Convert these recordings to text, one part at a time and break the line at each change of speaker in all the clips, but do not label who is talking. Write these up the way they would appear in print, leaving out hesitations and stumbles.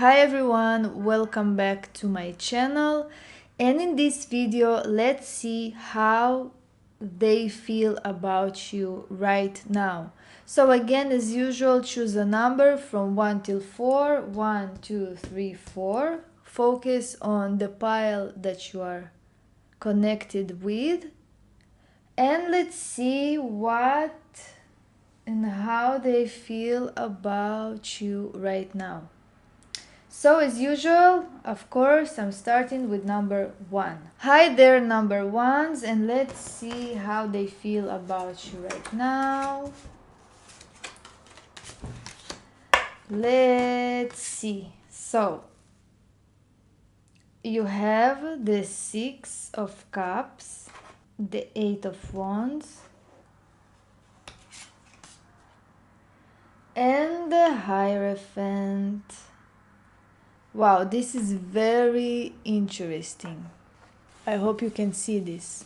Hi everyone, welcome back to my channel, and in this video let's see how they feel about you right now. So again, as usual, choose a number from 1 till 4. 1, 2, 3, 4. Focus on the pile that you are connected with, and let's see what and how they feel about you right now. So as usual, of course, I'm starting with number 1. Hi there, number 1s, and let's see how they feel about you right now. Let's see. So you have the 6 of Cups, the 8 of Wands, and the Hierophant. Wow, this is very interesting. I hope you can see this.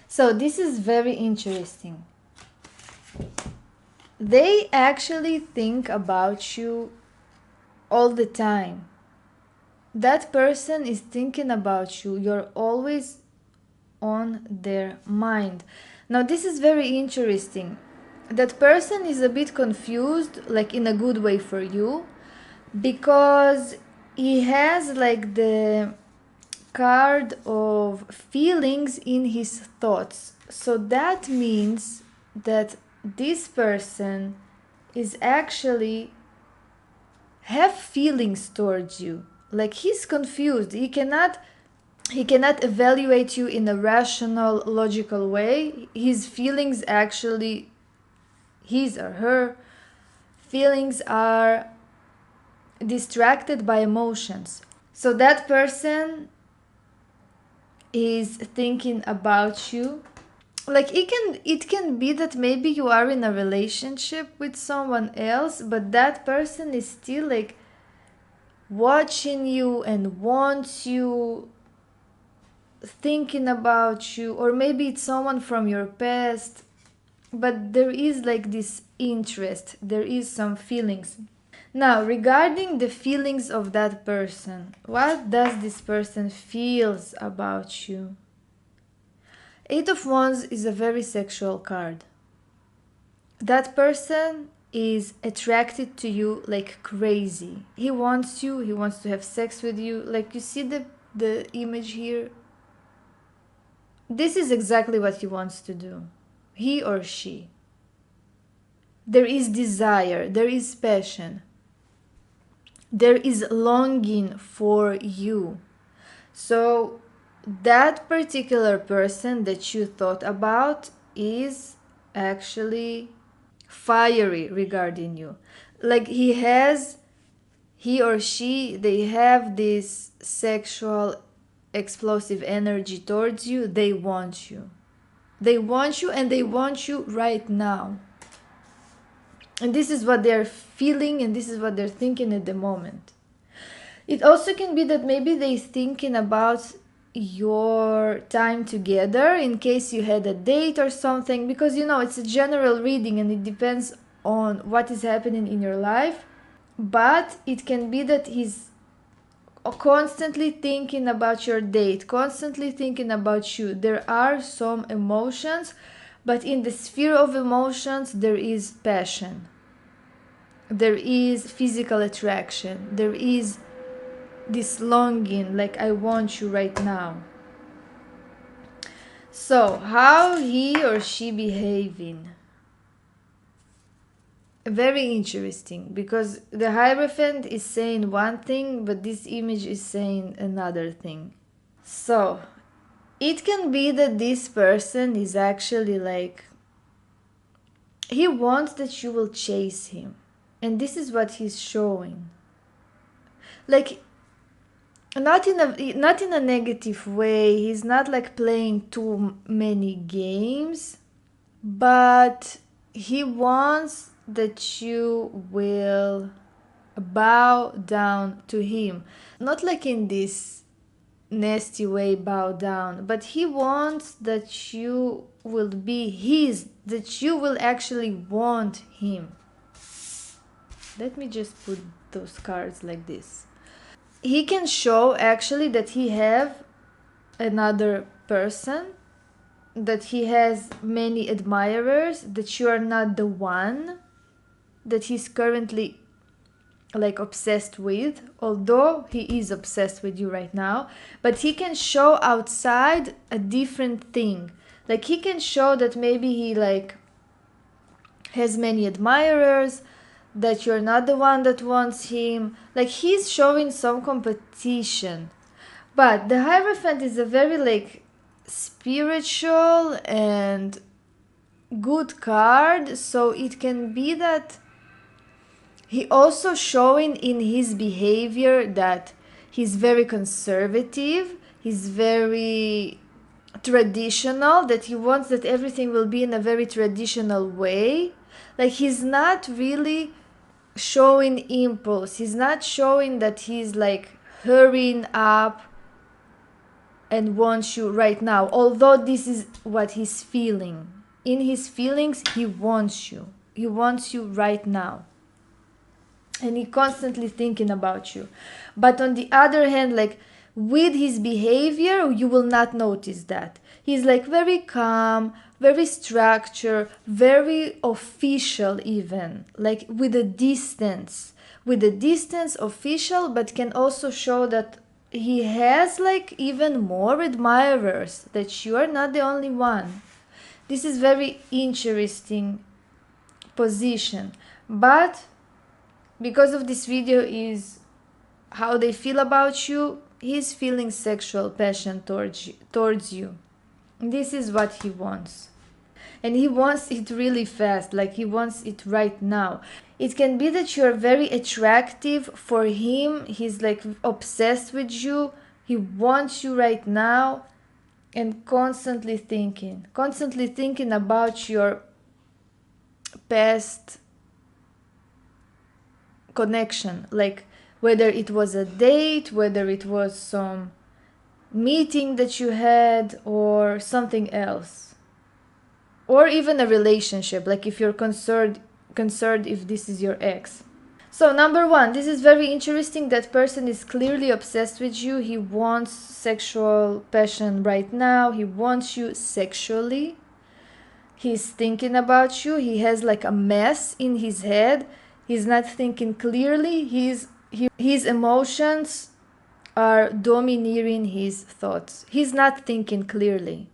So this is very interesting. They actually think about you all the time. That person is thinking about you. You're always on their mind. Now this is very interesting. That person is a bit confused, like in a good way for you, because he has like the card of feelings in his thoughts. So that means that this person is actually have feelings towards you. Like he's confused. He cannot evaluate you in a rational, logical way. His feelings actually, his or her feelings are distracted by emotions. So that person is thinking about you. Like it can be that maybe you are in a relationship with someone else, but that person is still like watching you and wants you, thinking about you, or maybe it's someone from your past, but there is like this interest, there is some feelings. Now, regarding the feelings of that person, what does this person feels about you? 8 of Wands is a very sexual card. That person is attracted to you like crazy. He wants you, he wants to have sex with you. Like you see the image here? This is exactly what he wants to do. He or she. There is desire, there is passion. There is longing for you. So that particular person that you thought about is actually fiery regarding you. Like he or she, they have this sexual explosive energy towards you. They want you. They want you, and they want you right now. And this is what they're feeling, and this is what they're thinking at the moment. It also can be that maybe they're thinking about your time together in case you had a date or something, because it's a general reading and it depends on what is happening in your life. But it can be that he's constantly thinking about your date, constantly thinking about you. There are some emotions, but in the sphere of emotions there is passion, there is physical attraction, there is this longing, like I want you right now. So how he or she behaving? Very interesting, because the Hierophant is saying one thing, but this image is saying another thing. So it can be that this person is actually like, he wants that you will chase him, and this is what he's showing. Like not in a negative way. He's not like playing too many games, but he wants that you will bow down to him. Not like in this nasty way, bow down, but he wants that you will be his, that you will actually want him. Let me just put those cards like this. he can show actually that he have another person, that he has many admirers, that you are not the one that he's currently like obsessed with, although he is obsessed with you right now. But he can show outside a different thing. Like he can show that maybe he like has many admirers, that you're not the one that wants him. Like he's showing some competition. But the Hierophant is a very like spiritual and good card, so it can be that he also showing in his behavior that he's very conservative, he's very traditional, that he wants that everything will be in a very traditional way. Like he's not really showing impulse, he's not showing that he's like hurrying up and wants you right now, although this is what he's feeling. In his feelings, he wants you right now, and he constantly thinking about you. But on the other hand, like with his behavior, you will not notice that he's like very calm, very structured, very official, even like with a distance, official, but can also show that he has like even more admirers, that you are not the only one. This is very interesting position. But because of this video is how they feel about you, he's feeling sexual passion towards you. This is what he wants. And he wants it really fast, like he wants it right now. It can be that you're very attractive for him, he's like obsessed with you, he wants you right now, and constantly thinking about your past connection, like whether it was a date, whether it was some meeting that you had, or something else, or even a relationship, like if you're concerned if this is your ex. So number one, this is very interesting. That person is clearly obsessed with you. He wants sexual passion right now. He wants you sexually. He's thinking about you. He has like a mess in his head. He's not thinking clearly. His emotions are domineering his thoughts. He's not thinking clearly.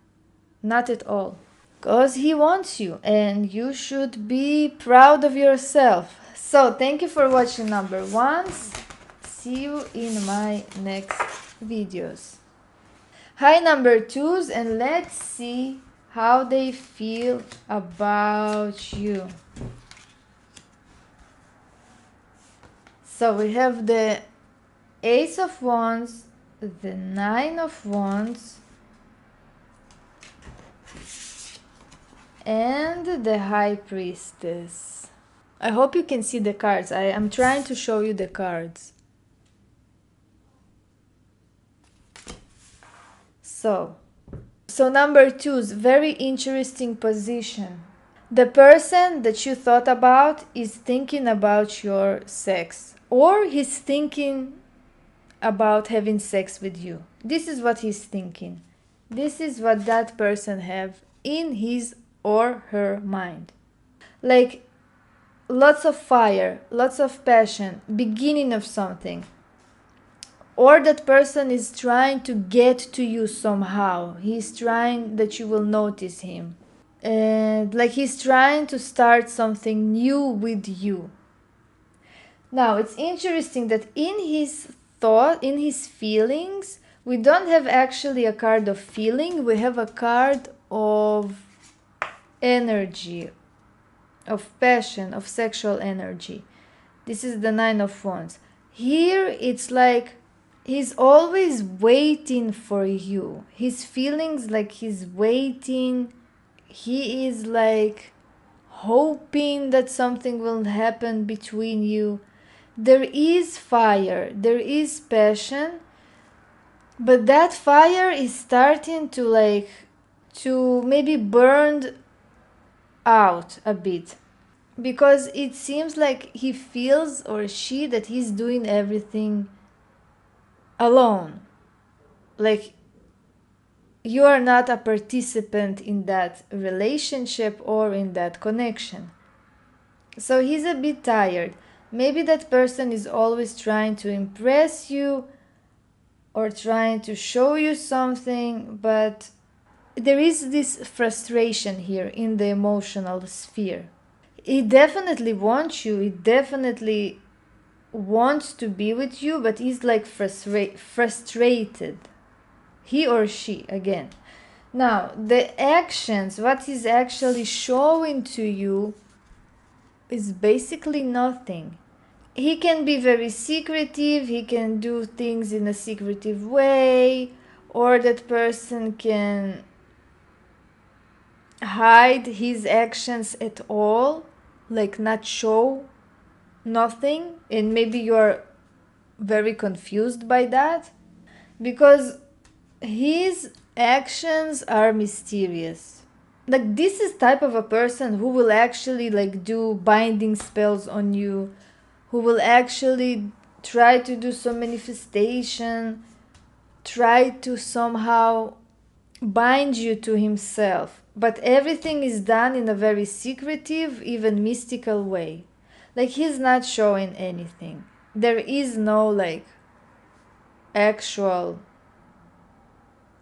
Not at all. Because he wants you, and you should be proud of yourself. So thank you for watching number ones. See you in my next videos. Hi number twos, and let's see how they feel about you. So we have the Ace of Wands, the Nine of Wands, and the High Priestess. I hope you can see the cards. I am trying to show you the cards. So number two's very interesting position. The person that you thought about is thinking about your sex, or he's thinking about having sex with you. This is what he's thinking. This is what that person have in his or her mind. Like lots of fire, lots of passion, beginning of something. Or that person is trying to get to you somehow. He's trying that you will notice him. And like he's trying to start something new with you. Now it's interesting that in his thought, in his feelings, we don't have actually a card of feeling. We have a card of energy, of passion, of sexual energy. This is the Nine of Wands. Here it's like he's always waiting for you. His feelings, like he's waiting. He is like hoping that something will happen between you. There is fire, there is passion, but that fire is starting to maybe burn out a bit, because it seems like he feels, or she, that he's doing everything alone. Like, you are not a participant in that relationship or in that connection. So he's a bit tired. Maybe that person is always trying to impress you or trying to show you something, but there is this frustration here in the emotional sphere. He definitely wants you, he definitely wants to be with you, but he's like frustrated. He or she, again. Now, the actions, what he's actually showing to you is basically nothing. He can be very secretive, he can do things in a secretive way, or that person can hide his actions at all, like not show nothing, and maybe you're very confused by that because his actions are mysterious. Like, this is type of a person who will actually like do binding spells on you, who will actually try to do some manifestation, try to somehow bind you to himself, but everything is done in a very secretive, even mystical way. Like, he's not showing anything. There is no like actual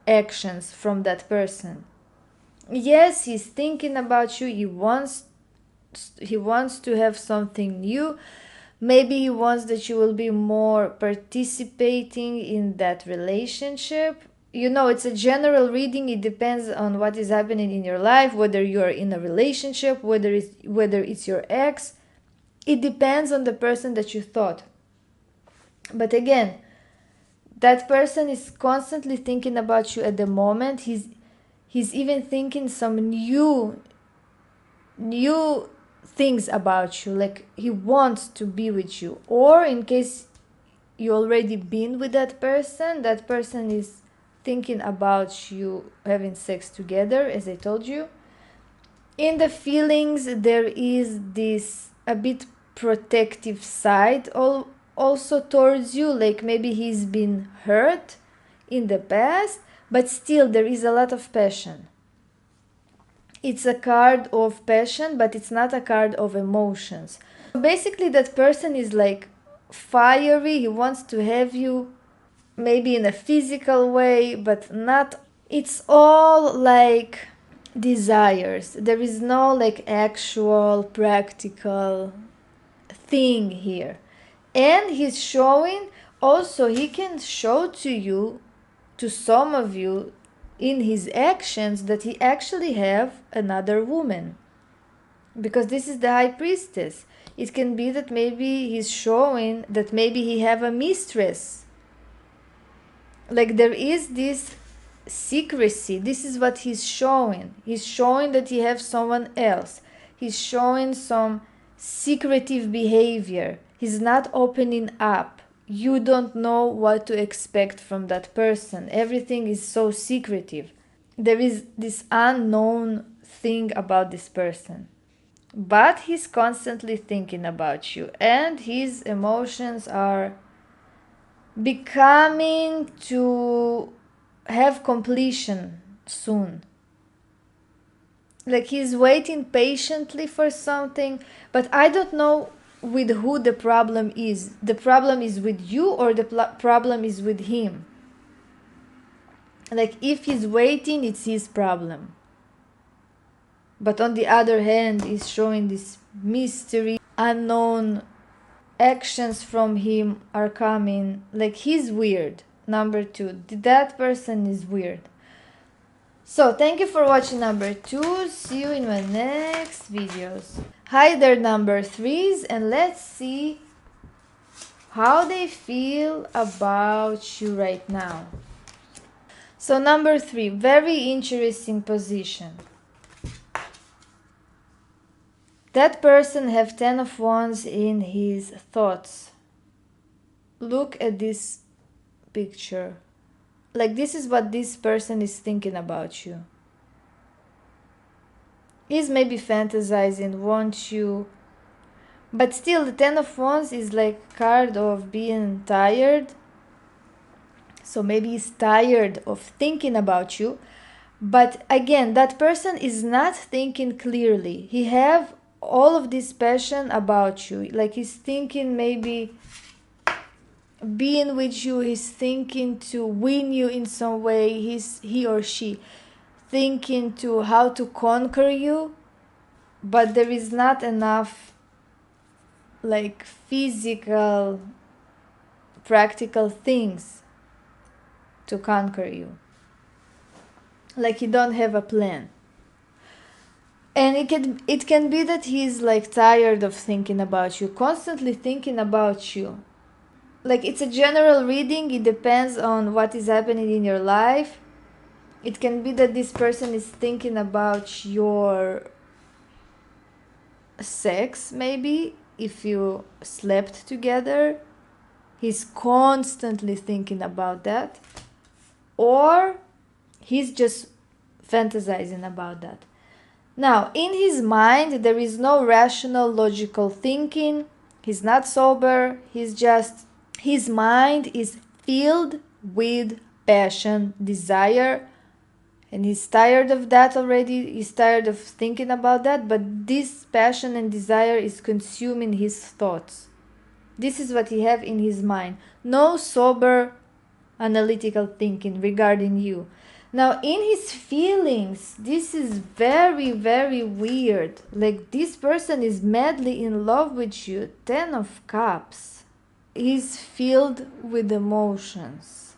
actions from that person. Yes, he's thinking about you, he wants to have something new. Maybe he wants that you will be more participating in that relationship. It's a general reading. It depends on what is happening in your life, whether you're in a relationship, whether it's your ex. It depends on the person that you thought. But again, that person is constantly thinking about you at the moment. He's even thinking some new things about you, like he wants to be with you. Or in case you already been with that person is thinking about you having sex together, as I told you. In the feelings, there is this a bit protective side also towards you, like maybe he's been hurt in the past, but still there is a lot of passion. It's a card of passion, but it's not a card of emotions. Basically, that person is like fiery. He wants to have you maybe in a physical way, but not. It's all like desires. There is no like actual practical thing here. And he's showing also, he can show to you, to some of you, in his actions, that he actually have another woman, because this is the high priestess. It can be that maybe he's showing that maybe he have a mistress. Like, there is this secrecy. This is what he's showing. He's showing that he have someone else. He's showing some secretive behavior. He's not opening up. You don't know what to expect from that person. Everything is so secretive. There is this unknown thing about this person. But he's constantly thinking about you, and his emotions are becoming to have completion soon. Like, he's waiting patiently for something, but I don't know with who the problem is. The problem is with you, or the problem is with him. Like, if he's waiting, it's his problem. But on the other hand, he's showing this mystery, unknown actions from him are coming. Like, he's weird. Number 2, that person is weird. So thank you for watching number 2. See you in my next videos. Hi there, number 3s, and let's see how they feel about you right now. So number 3, very interesting position. That person have 10 of Wands in his thoughts. Look at this picture. Like, this is what this person is thinking about you. He's maybe fantasizing, wants you. But still, the 10 of Wands is like card of being tired. So maybe he's tired of thinking about you. But again, that person is not thinking clearly. He have all of this passion about you. Like he's thinking maybe being with you, he's thinking to win you in some way. He or she thinking to how to conquer you, but there is not enough like physical, practical things to conquer you. Like you don't have a plan. And it can be that he's like tired of thinking about you, constantly thinking about you. Like it's a general reading, it depends on what is happening in your life. It can be that this person is thinking about your sex, maybe if you slept together. He's constantly thinking about that. Or he's just fantasizing about that. Now, in his mind, there is no rational, logical thinking. He's not sober. His mind is filled with passion, desire, and he's tired of that already. He's tired of thinking about that, but this passion and desire is consuming his thoughts. This is what he have in his mind. No sober, analytical thinking regarding you. Now, in his feelings, this is very, very weird. Like, this person is madly in love with you. 10 of Cups. He's filled with emotions.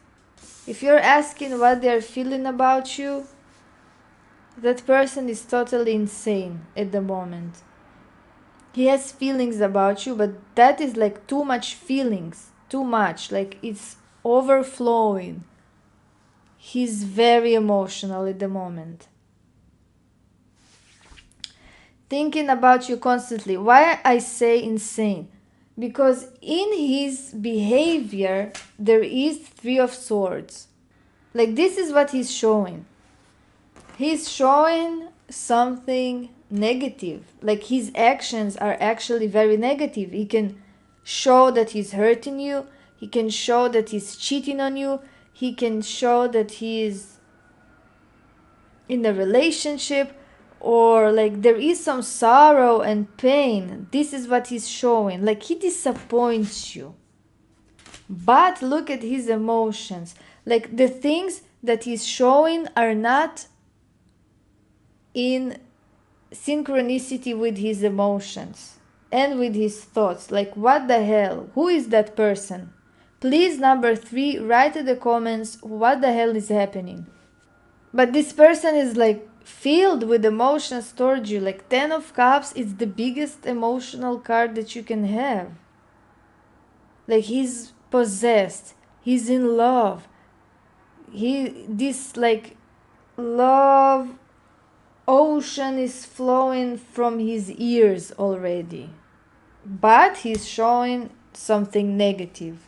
If you're asking what they're feeling about you, that person is totally insane at the moment. He has feelings about you, but that is like too much feelings. Too much. Like, it's overflowing. He's very emotional at the moment. Thinking about you constantly. Why I say insane? Because in his behavior, there is 3 of Swords. Like this is what he's showing. He's showing something negative. Like his actions are actually very negative. He can show that he's hurting you. He can show that he's cheating on you. He can show that he is in a relationship, or like there is some sorrow and pain. This is what he's showing. Like he disappoints you. But look at his emotions. Like the things that he's showing are not in synchronicity with his emotions and with his thoughts. Like what the hell? Who is that person? Please, number 3, write in the comments what the hell is happening. But this person is like filled with emotions towards you. Like 10 of Cups is the biggest emotional card that you can have. Like he's possessed. He's in love. This like love ocean is flowing from his ears already. But he's showing something negative.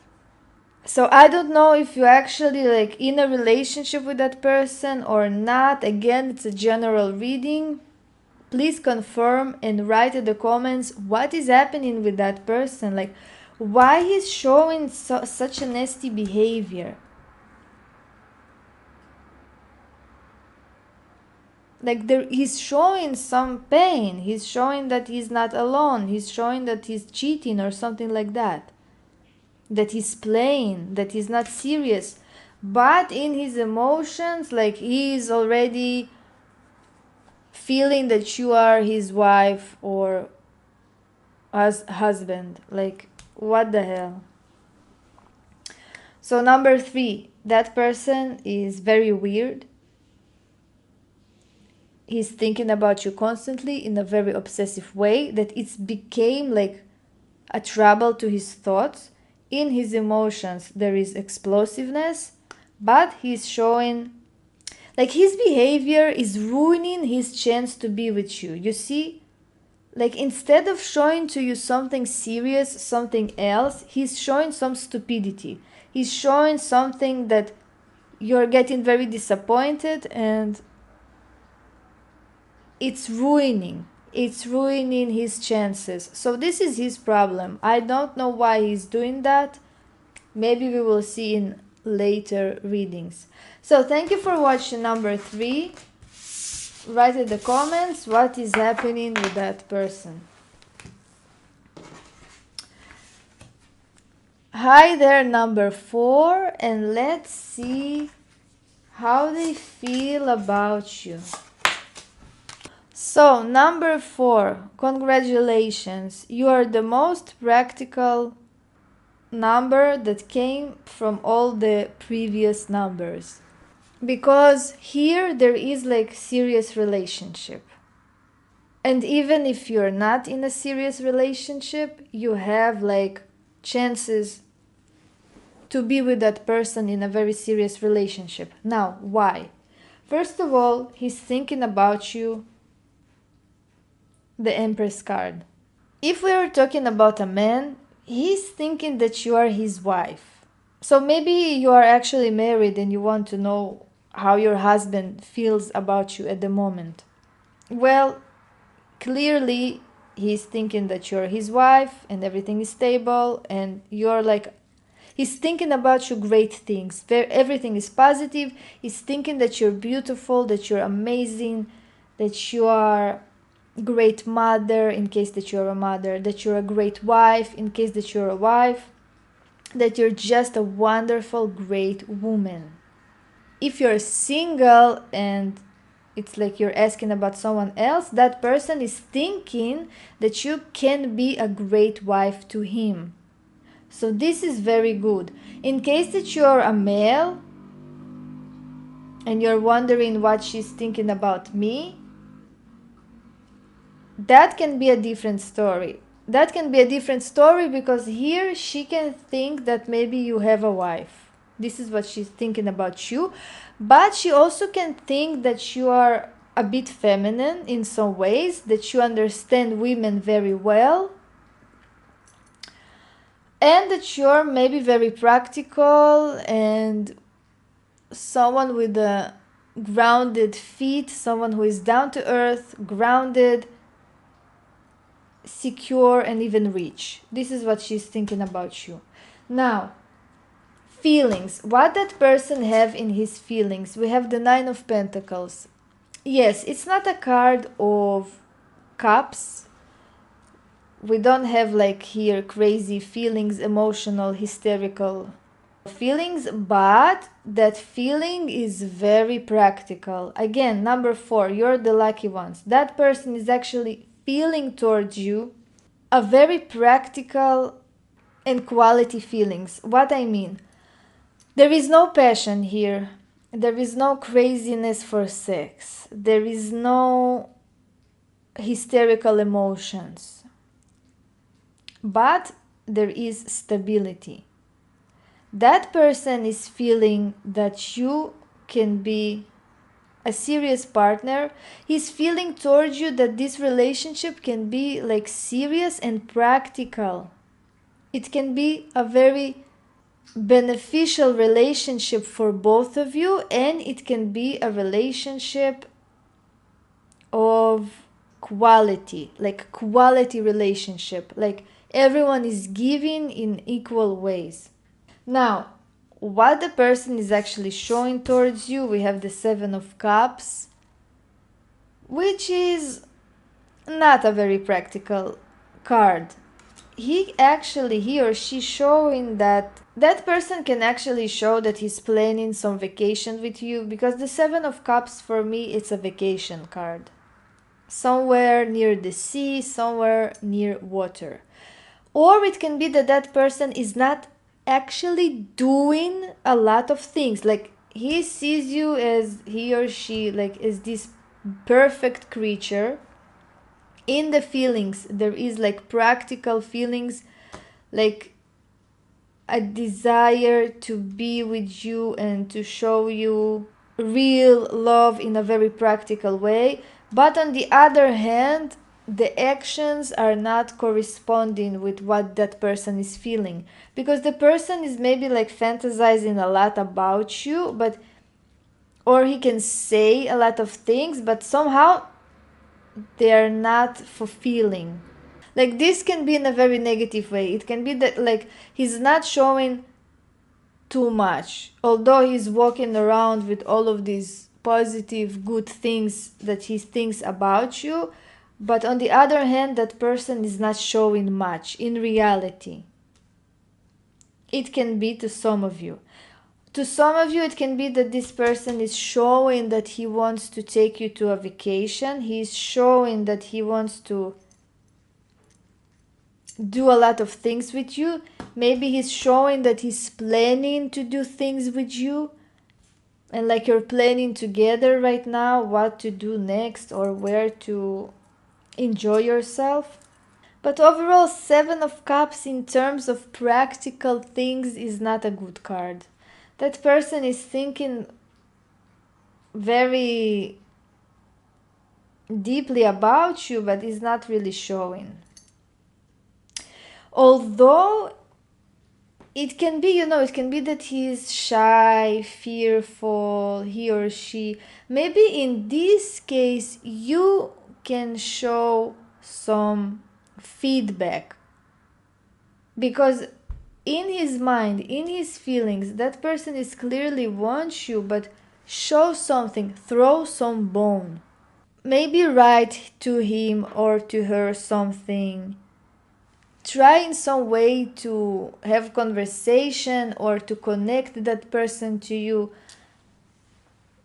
So I don't know if you're actually like in a relationship with that person or not. Again, it's a general reading. Please confirm and write in the comments what is happening with that person. Like why he's showing such a nasty behavior. Like he's showing some pain. He's showing that he's not alone. He's showing that he's cheating or something like that. That he's playing, that he's not serious. But in his emotions, like he is already feeling that you are his wife or husband. Like what the hell? So number 3, that person is very weird. He's thinking about you constantly in a very obsessive way that it's became like a trouble to his thoughts. In his emotions, there is explosiveness, but he's showing like his behavior is ruining his chance to be with you. You see? Like instead of showing to you something serious, something else, he's showing some stupidity. He's showing something that you're getting very disappointed, and it's ruining his chances. So this is his problem. I don't know why he's doing that. Maybe we will see in later readings. So thank you for watching number 3. Write in the comments what is happening with that person. Hi there, number 4, and let's see how they feel about you. So, number 4, congratulations. You are the most practical number that came from all the previous numbers. Because here there is like serious relationship. And even if you're not in a serious relationship, you have like chances to be with that person in a very serious relationship. Now, why? First of all, he's thinking about you, the Empress card. If we are talking about a man, he's thinking that you are his wife. So maybe you are actually married and you want to know how your husband feels about you at the moment. Well, clearly he's thinking that you're his wife and everything is stable and you're like, he's thinking about you great things. Everything is positive. He's thinking that you're beautiful, that you're amazing, that you are a great mother in case that you're a mother, that you're a great wife in case that you're a wife, that you're just a wonderful, great woman. If you're single and it's like you're asking about someone else, that person is thinking that you can be a great wife to him. So this is very good. In case that you're a male and you're wondering what she's thinking about me, that can be a different story. That can be a different story because here she can think that maybe you have a wife. This is what she's thinking about you. But she also can think that you are a bit feminine in some ways, that you understand women very well, and that you're maybe very practical and someone with a grounded feet, someone who is down to earth, grounded, secure, and even rich. This is what she's thinking about you. Now, feelings. What that person have in his feelings? We have the 9 of Pentacles. Yes, it's not a card of cups. We don't have like here crazy feelings, emotional, hysterical feelings, but that feeling is very practical. Again, number 4, you're the lucky ones. That person is actually feeling towards you a very practical and quality feelings. What I mean, there is no passion here. There is no craziness for sex. There is no hysterical emotions. But there is stability. That person is feeling that you can be a serious partner. He's feeling towards you that this relationship can be like serious and practical. It can be a very beneficial relationship for both of you, and it can be a relationship of quality, like quality relationship, like everyone is giving in equal ways. Now, what the person is actually showing towards you, we have the 7 of Cups, which is not a very practical card. He or she showing that that person can actually show that he's planning some vacation with you, because the 7 of Cups for me, it's a vacation card. Somewhere near the sea, somewhere near water. Or it can be that that person is not actually doing a lot of things. Like he sees you as he or she like as this perfect creature. In the feelings, there is like practical feelings, like a desire to be with you and to show you real love in a very practical way. But on the other hand, the actions are not corresponding with what that person is feeling, because the person is maybe like fantasizing a lot about you, but or he can say a lot of things, but somehow they are not fulfilling. Like this can be in a very negative way. It can be that like he's not showing too much. Although he's walking around with all of these positive, good things that he thinks about you, but on the other hand, that person is not showing much in reality. It can be to some of you. To some of you, it can be that this person is showing that he wants to take you to a vacation. He's showing that he wants to do a lot of things with you. Maybe he's showing that he's planning to do things with you. And like you're planning together right now what to do next or where to enjoy yourself. But overall, Seven of Cups in terms of practical things is not a good card. That person is thinking very deeply about you, but is not really showing. Although it can be, it can be that he's shy, fearful, he or she. Maybe in this case, you can show some feedback. Because in his mind, in his feelings, that person is clearly wants you, but show something, throw some bone. Maybe write to him or to her something. Try in some way to have conversation or to connect that person to you.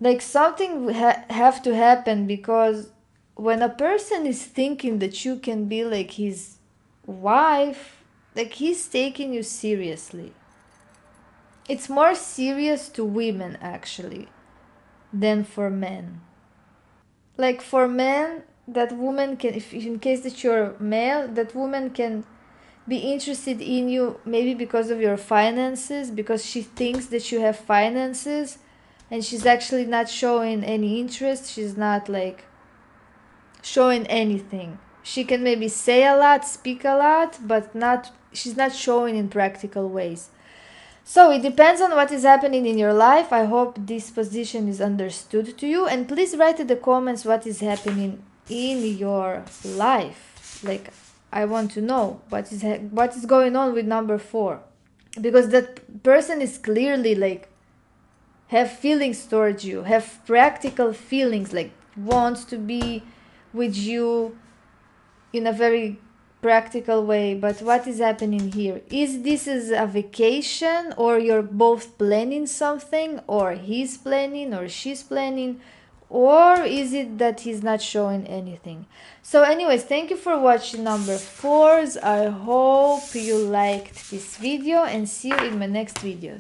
Like something have to happen, because when a person is thinking that you can be like his wife, like he's taking you seriously. It's more serious to women actually than for men. Like for men, that woman can, if in case that you're male, that woman can be interested in you maybe because of your finances, because she thinks that you have finances, and she's actually not showing any interest. She's not like showing anything. She can maybe say a lot, speak a lot, but she's not showing in practical ways. So it depends on what is happening in your life. I hope this position is understood to you, and please write in the comments what is happening in your life. Like, I want to know what is going on with number 4, because that person is clearly like have feelings towards you, have practical feelings, like wants to be with you in a very practical way. But what is happening here? Is this is a vacation, or you're both planning something, or he's planning or she's planning, or is it that he's not showing anything? So anyways, thank you for watching number 4s. I hope you liked this video, and see you in my next videos.